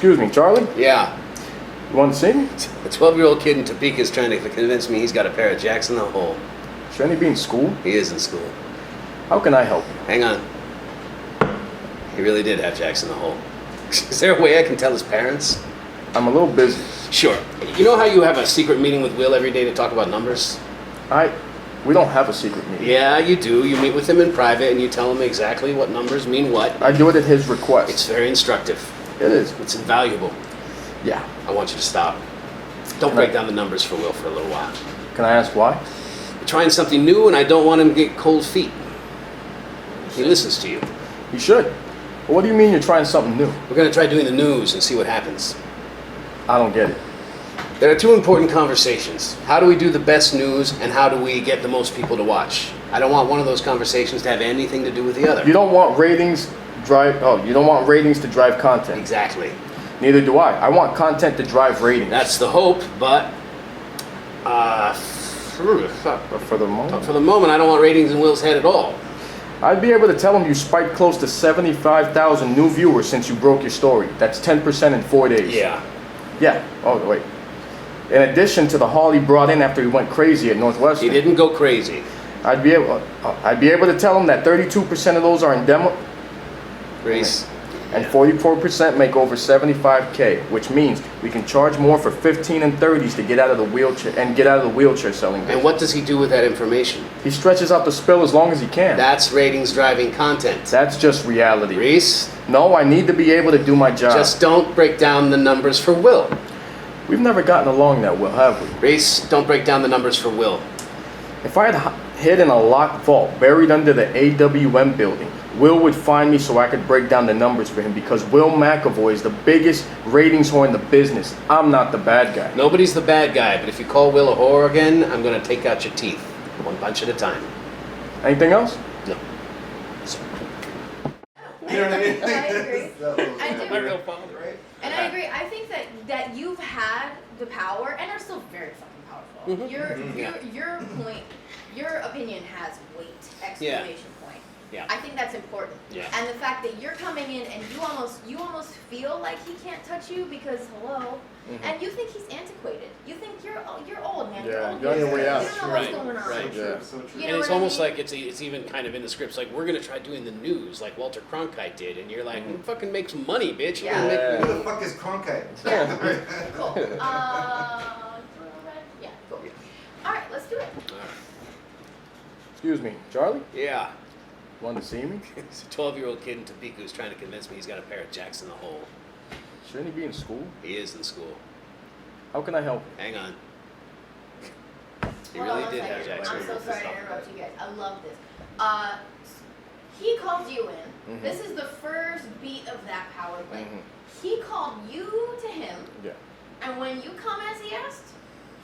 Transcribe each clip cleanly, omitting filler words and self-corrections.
Excuse me, Charlie? Yeah. You want to see me? A 12-year-old kid in Topeka is trying to convince me he's got a pair of jacks in the hole. Shouldn't he be in school? He is in school. How can I help you? Hang on. He really did have jacks in the hole. Is there a way I can tell his parents? I'm a little busy. Sure. You know how you have a secret meeting with Will every day to talk about numbers? We don't have a secret meeting. Yeah, you do. You meet with him in private and you tell him exactly what numbers mean what. I do it at his request. It's very instructive. It is. It's invaluable. Yeah. I want you to stop. Don't break down the numbers for Will for a little while. Can I ask why? You're trying something new and I don't want him to get cold feet. He listens to you. You should. But what do you mean you're trying something new? We're going to try doing the news and see what happens. I don't get it. There are two important conversations. How do we do the best news and how do we get the most people to watch? I don't want one of those conversations to have anything to do with the other. You don't want ratings you don't want ratings to drive content. Exactly. Neither do I. I want content to drive ratings. That's the hope, but for the moment. for the moment, I don't want ratings in Will's head at all. I'd be able to tell him you spiked close to 75,000 new viewers since you broke your story. That's 10% in 4 days. Yeah. Yeah. Oh, wait. In addition to the haul he brought in after he went crazy at Northwestern. He didn't go crazy. I'd be able to tell him that 32% of those are in demo. Reese. And 44% make over 75K, which means we can charge more for 15 and 30s to get out of the wheelchair selling business. And what does he do with that information? He stretches out the spill as long as he can. That's ratings driving content. That's just reality. Reese. No, I need to be able to do my job. Just don't break down the numbers for Will. We've never gotten along that well, have we? Reese, don't break down the numbers for Will. If I had hid in a locked vault buried under the AWM building, Will would find me so I could break down the numbers for him because Will McAvoy is the biggest ratings whore in the business. I'm not the bad guy. Nobody's the bad guy, but if you call Will a whore again, I'm going to take out your teeth. One punch at a time. Anything else? No. You know what I mean? I agree. I do. My real father, right? And I agree. I think that you've had the power and are still very fucking powerful. Your point, your opinion has weight! Exclamation point. Yeah. I think that's important. Yeah. And the fact that you're coming in and you almost feel like he can't touch you because hello, and you think he's antiquated. You think you're old, man. You're old. You're on your way out. You don't know Right, what's going on. right. Yeah. You know And it's what almost I mean? like it's even kind of in the scripts, like we're gonna try doing the news, like Walter Cronkite did, and you're like, fucking make some money, bitch. You're gonna Yeah. Who the fuck is Cronkite? Cool. Yeah, cool. All right, let's do it. Excuse me, Charlie? Yeah. Want to see me? It's a 12-year-old kid in Topeka who's trying to convince me he's got a pair of jacks in the hole. Shouldn't he be in school? He is in school. How can I help you? Hang on. He Hold on really one did have second. jacks in I'm the so hole. sorry to interrupt you guys. I love this. He called you in. This is the first beat of that power play. He called you to him, Yeah. and when you come as he asked,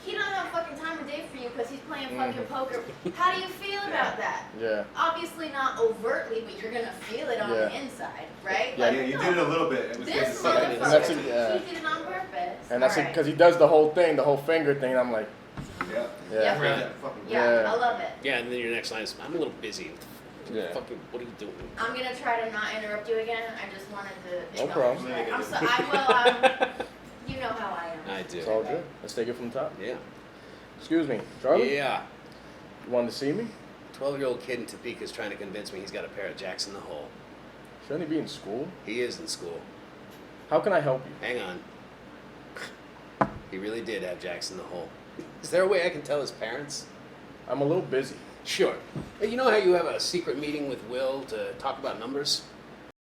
he doesn't have fucking time of day for you because he's playing fucking poker. How do you feel about that? Yeah. Obviously not overtly, but you're gonna feel it on the Yeah. inside, right? Yeah, Yeah, you did it a little bit. It was good to This see. And that's motherfucker, yeah. he did it on purpose. And that's All right. because he does the whole thing, the whole finger thing, and I'm like, Yeah. Yeah. Right. Fucking Yeah, Yeah. I love it. Yeah, and then your next line is, I'm a little busy. Yeah. Fucking, what are you doing? I'm gonna try to not interrupt you again. I just wanted to. No problem. that. I'm so. You know how I am. I do. it's all good. Let's take it from the top. Yeah. Excuse me, Charlie? Yeah. You wanted to see me? 12-year-old kid in Topeka is trying to convince me he's got a pair of jacks in the hole. Shouldn't he be in school? He is in school. How can I help you? Hang on. He really did have jacks in the hole. Is there a way I can tell his parents? I'm a little busy. Sure. You know how you have a secret meeting with Will to talk about numbers?